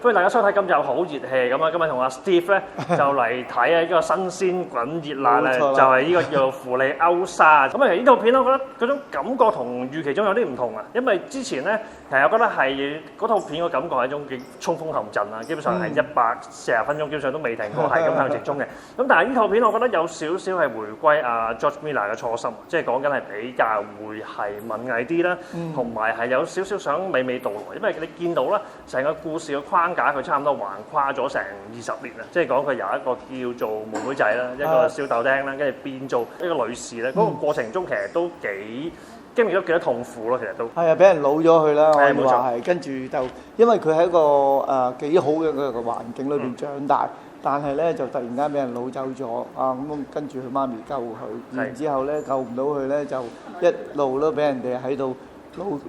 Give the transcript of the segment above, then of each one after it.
歡迎大家收睇今集好熱氣咁啊！今日同阿 Steve 咧就嚟睇呢個新鮮滾熱辣咧，就係呢個叫做芙莉歐沙。咁啊，呢套片我覺得嗰種感覺同預期中有啲唔同啊，因為之前咧其實我覺得係嗰套片個感覺係一種叫衝鋒陷陣啊，基本上係140分鐘，基本上都未停過，係咁向直衝嘅。咁但係呢套片我覺得有少少係回歸阿 George Miller 嘅初心，即係講緊係比較會係文藝啲啦，同埋係有少少想娓娓道來，因為你見到啦，成個故事嘅框架佢差唔多橫跨咗成20年啊，即係講佢由一個叫做妹妹仔啦，一個小豆丁啦，跟住變做一個女士咧，嗰個過程中其實都幾經歷咗幾多痛苦咯，其實都係啊，俾人老咗佢啦，我冇話係，跟住就因為佢喺一個幾好嘅個環境裏邊長大，但係咧就突然間俾人老走咗啊！咁跟住佢媽咪救佢，然之後咧救唔到佢咧，就一路都俾人哋喺度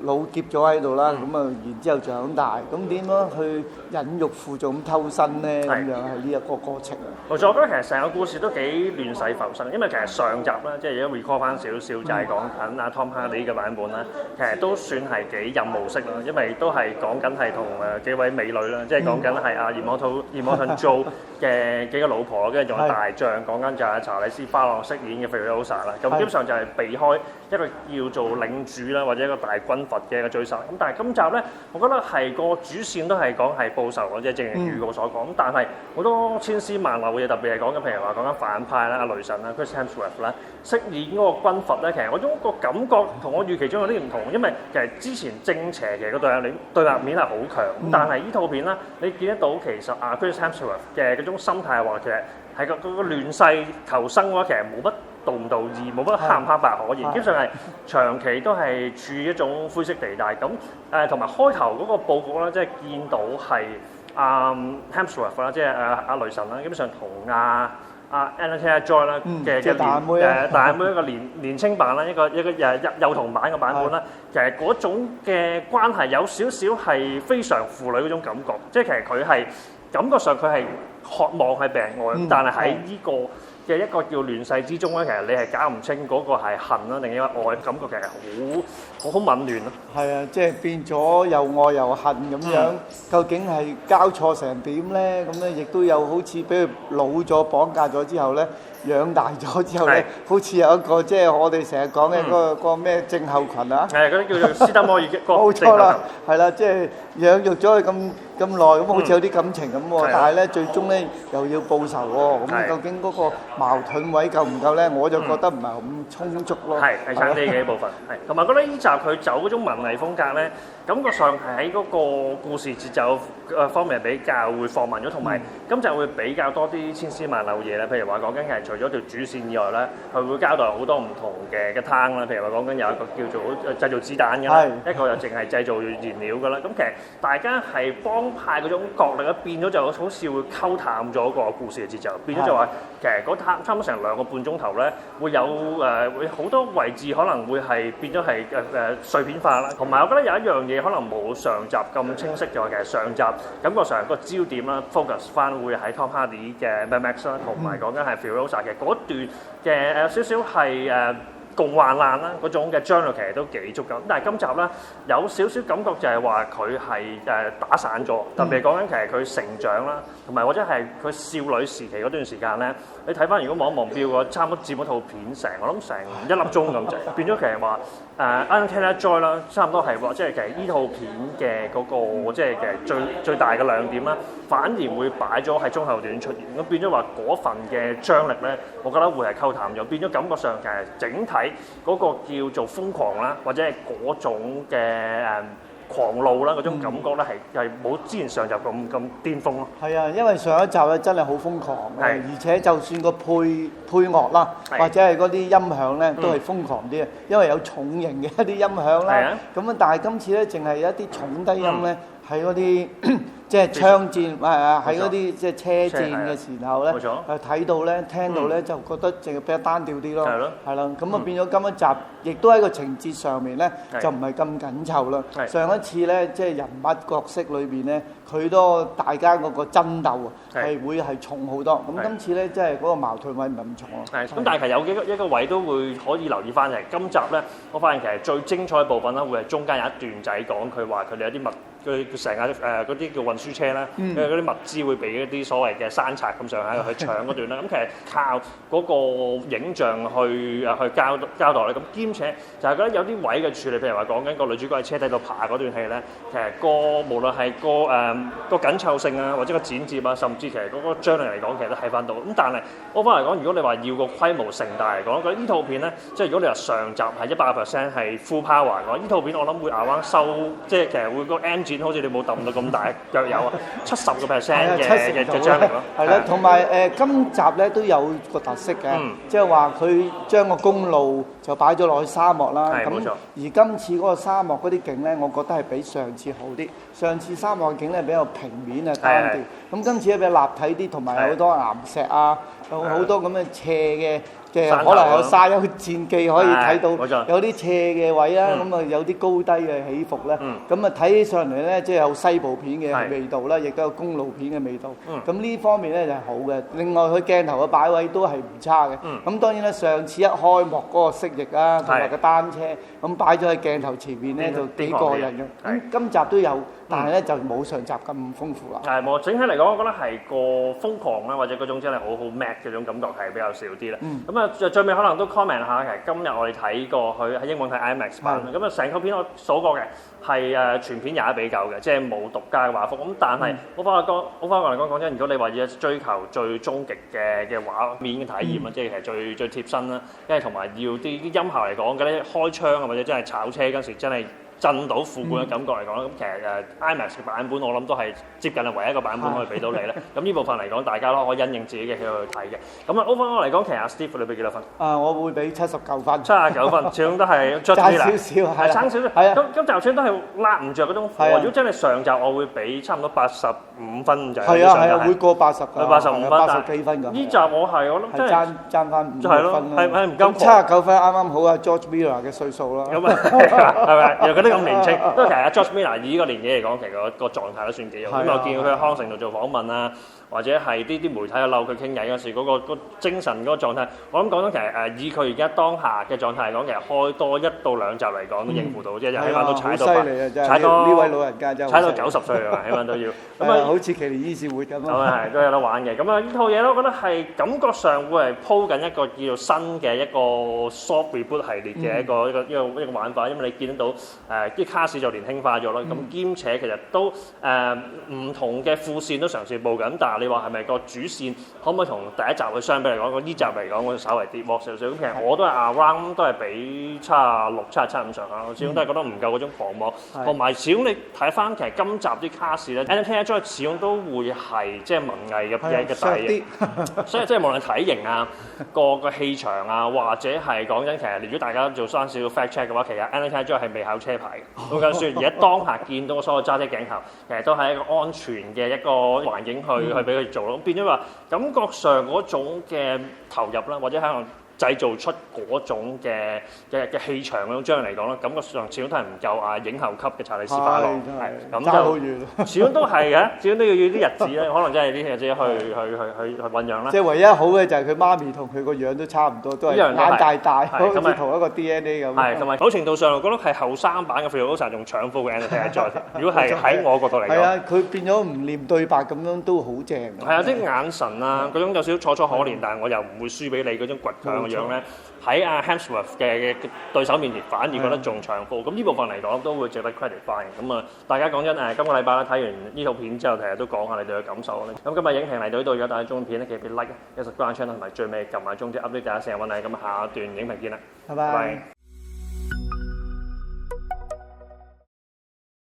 老劫咗喺度啦。咁啊，然之後長大，咁點樣去忍辱負重咁偷生咧？咁樣係呢一個過程。冇錯，我覺得其實成個故事都幾亂世浮生，因為其實上集啦，即係而家 recall 翻少少，就係講緊阿 Tom Hardy 嘅版本啦，其實都算係幾任務式啦，因為都係講緊係同幾位美女啦，即係講緊係阿葉摩頓 Jo 嘅幾個老婆，跟住仲有大將，講緊就係查理斯花朗飾演嘅菲利歐莎啦，咁基本上就係避開一個叫做領主啦，或者一個大軍閥嘅一個追殺。咁但係今集咧，我覺得係個主線都係講係報仇或者正如預告所講，咁但係好多千絲萬縷嘅嘢，特別係講緊譬如話講緊反派啦，阿雷神啦 Chris Hemsworth 啦，飾演嗰個軍閥咧，其實嗰種個感覺同我預期中有啲唔同，因為其實之前正邪嘅嗰對立面係好強，但係呢套片咧，你見得到其實阿 Chris Hemsworth 嘅嗰種心態話，其實係個亂世求生嘅話，其實冇乜道唔道義，冇乜黑唔黑白可言，基本上係長期都係處於一種灰色地帶。咁同埋開頭嗰個佈局咧，即係見到係Hemsworth 啦，即係阿雷神啦，基本上同Anya Taylor-Joy 啦嘅大妹一個年青版啦，一個幼童版嘅版本啦，其實嗰種嘅關係有少少係非常父女嗰種感覺，即係其實佢係感覺上佢係渴望係被人愛，但係喺呢個嘅一個叫亂世之中咧，其實你係搞唔清嗰個係恨啦，定因為愛，感覺其實好紊亂咯。係啊，即係變咗又愛又恨咁樣，究竟係交錯成點咧？咁咧亦都有好似俾佢老咗綁架咗之後咧，養大咗之後咧，好似有一個即係我哋成日講嘅嗰個咩症候群啊？係嗰啲叫做斯德哥爾冇錯啦，係啦，即係養育咗佢咁耐，咁好似有啲感情咁喎，但係咧最終咧又要報仇喎，咁究竟嗰個矛盾位夠唔夠咧？我就覺得唔係咁充足咯。係差啲嘅一部分，係同埋覺得呢集佢走嗰種文藝風格咧，感覺上係喺嗰個故事節奏方面比較會放慢咗，同埋今集會比較多啲千絲萬縷嘢咧。譬如話講緊係除咗條主線以外咧，佢會交代好多唔同嘅攤啦。譬如話講緊有一個叫做製造子彈嘅啦，一個又淨係製造燃料嘅啦。咁其實大家係幫派嗰種角力咧，變咗就好似會溝淡咗個故事嘅節奏，變咗就話其實嗰差唔多成2個半鐘頭咧，會有會好多位置可能會係變咗係碎片化啦。同埋我覺得有一樣嘢可能冇上集咁清晰，就係其實上集感覺上個焦點啦 focus 翻會喺 Tom Hardy 嘅 Mad Max 啦，同埋講緊係 Furiosa 嘅嗰段嘅少少係共患難啦嗰種嘅張力其實都幾足夠，但係今集咧有少少感覺就係話佢係打散咗，特別係講緊其實佢成長啦，同埋或者係佢少女時期嗰段時間咧，你睇翻如果望一望表嘅話，差唔多佔嗰套片我諗成1粒鐘咁滯，變咗其實話Anya Taylor-Joy 啦，差唔多係話即係其實呢套片嘅嗰個即係其實最大嘅亮點啦，反而會擺咗喺中後段出現，咁變咗話嗰份嘅張力咧，我覺得會係溝淡咗，變咗感覺上其實整體嗰個叫做瘋狂啦，或者係嗰種嘅狂怒啦，嗰種感覺咧係冇之前上集咁巔峰咯。係啊，因為上一集咧真係好瘋狂嘅，而且就算個配樂啦，或者係嗰啲音響咧，都係瘋狂啲嘅，因為有重型嘅一啲音響啦。咁啊，但係今次咧，淨係一啲重低音咧，喺嗰啲即係槍戰喺嗰啲即係車戰嘅時候咧，睇到咧、聽到咧，就覺得淨係比較單調啲咯。係啦，咁啊變咗今一集，亦都喺個情節上面咧，就唔係咁緊湊啦。上一次咧，即係人物角色裏邊咧，佢都大家嗰個爭鬥啊，係會係重好多。咁今次咧，即係嗰個矛盾位唔係咁重咯。咁但係其實有一個位都會可以留意翻嘅。今集咧，我發現其實最精彩嘅部分咧，會係中間有一段仔講佢話佢哋有啲佢成架嗰啲叫運輸車啦，嗰啲物資會俾一啲所謂嘅山賊咁上下去搶嗰段啦。咁其實靠嗰個影像去交代咧，咁兼且就係覺得有啲位嘅處理，譬如話講緊個女主角喺車底度爬嗰段戲咧，其實無論係個緊湊性啊，或者個剪接啊，甚至其實嗰個張力嚟講，其實都睇翻到。咁但係我翻嚟講，如果你話要個規模盛大嚟講，我覺得呢套片咧，即係如果你話上集係100% 係 full power 嘅話，呢套片我諗會啱收，即係其實會個 engine 好似你冇揼到咁大腳油啊，70% 嘅張力咯。係啦，同埋今集咧都有個特色嘅，即係話佢將個公路就擺咗落去沙漠啦。係冇錯。而今次嗰個沙漠嗰啲景咧，我覺得係比上次好啲。上次沙漠景咧比較平面啊單調，咁今次咧比較立體啲，同埋好多岩石啊，有好多咁嘅斜嘅可能有沙丘戰記可以睇到，有啲斜嘅位啦，咁啊有啲高低嘅起伏咧，咁啊睇起上嚟咧，即係有西部片嘅味道啦，亦都有公路片嘅味道。咁呢方面咧就係好嘅。另外佢鏡頭嘅擺位都係唔差嘅。咁當然啦，上次一開幕嗰個蜥蜴啊，同埋個單車，咁擺咗喺鏡頭前面咧就幾過癮嘅。咁今集都有，但係咧就冇上集咁豐富啦。係冇，整體嚟講，我覺得係個瘋狂啦，或者嗰種真係好 mad 嗰種感覺係比較少啲啦。咁啊，最尾可能都 comment 下，其實今日我哋睇過佢喺英文睇 IMAX 版，咁啊成套片我數過嘅係全片21:9嘅，即係冇獨家嘅畫幅。咁但係我翻嚟講真，如果你話要追求最終極嘅畫面嘅體驗啊，即係其實最貼身啦，因為同埋要啲音效嚟講嘅咧，開槍啊或者真係炒車嗰時真係震到副本嘅感覺嚟講，咁其實IMAX 嘅版本我諗都係接近係唯一一個版本可以俾到你咧。咁呢部分嚟講，大家都可以因應自己嘅喜好去睇嘅。咁啊 overall 嚟講，其實阿 Steve 你俾幾多分？我會俾79分。79分，始終都係爭少少，係爭少少。係啊，今集始終都係拉唔着嗰種火。如果真係上集，我會俾差唔多85分就係。係啊，會過80㗎。85分，80幾分㗎。呢集我諗真係爭翻5分啦。係唔夠。79分啱啱好啊 ，George Miller 嘅歲數啦。咁啊，係咪？又覺得咁年青。都其實阿 George Miller 以呢個年紀嚟講，其實個狀態都算幾好。咁我見佢喺康城度做訪問啊，或者係啲媒體去嬲佢傾偈嗰時，嗰個精神嗰個狀態，我諗講緊其實以佢而家當下嘅狀態嚟講，其實開多1到2集嚟講都應付到，即係起碼都踩到呢位老人家真係踩到90歲啊，起碼都要。咁啊，好似奇連伊士活咁咯。係都有得玩嘅。咁啊，呢套嘢我覺得係感覺上會係鋪緊一個叫做新嘅一個 soft reboot 系列嘅一個玩法，因為你見得到啲卡士就年輕化咗啦。咁兼且其實都唔同嘅副線都嘗試報緊，但係你話係咪個主線可唔可以同第一集去相比嚟講？呢集嚟講，我稍為跌落少少。咁其實我都係 around 都係俾76、77咁上下，我始終都係覺得唔夠嗰種狂魔。同埋始終你睇翻其實今集啲卡士咧 ，Anastasia Joy 始終都會係即係文藝嘅底嘅，所以即係無論體型啊、個氣場啊，或者係講緊其實，如果大家做翻少少 fact check 嘅話，其實 Anastasia Joy 係未考車牌嘅。咁就算而家當下見到所有揸車鏡頭，其實都係一個安全嘅一個環境去俾佢做咯。變咗話感覺上嗰種嘅投入啦，或者可能製造出嗰種嘅氣場嗰種張力嚟講啦，感覺上始終都係唔夠影后級嘅查理斯法郎，係咁就始終都係嘅，始終都要啲日子咧，可能真係啲日子去醖釀啦。即係唯一好嘅就係佢媽咪同佢個樣都差唔多，都係眼大，好似同一個 DNA 咁。係，同埋某程度上，我覺得係後生版嘅 Furiosa 仲搶貨嘅 Anastasia Joy。如果係喺我角度嚟講，係啊，佢變咗唔念對白咁樣都好正。係啊，啲眼神啊，嗰種有少少楚楚可憐，但係我又唔會輸俾你嗰種倔強嘅樣咧。喺阿 Hemsworth 嘅對手面前，反而覺得仲長貨。咁呢部分嚟講都會值得 credit 翻嘅。咁啊，大家講真今個禮拜咧睇完呢套片之後，其實都講下你哋嘅感受咧。咁今日影評嚟到呢度，如果大家中意片咧，記得 like、subscribe channel 同埋最尾撳埋鐘即 update 第一時間揾你。咁下一段影評見啦，拜拜。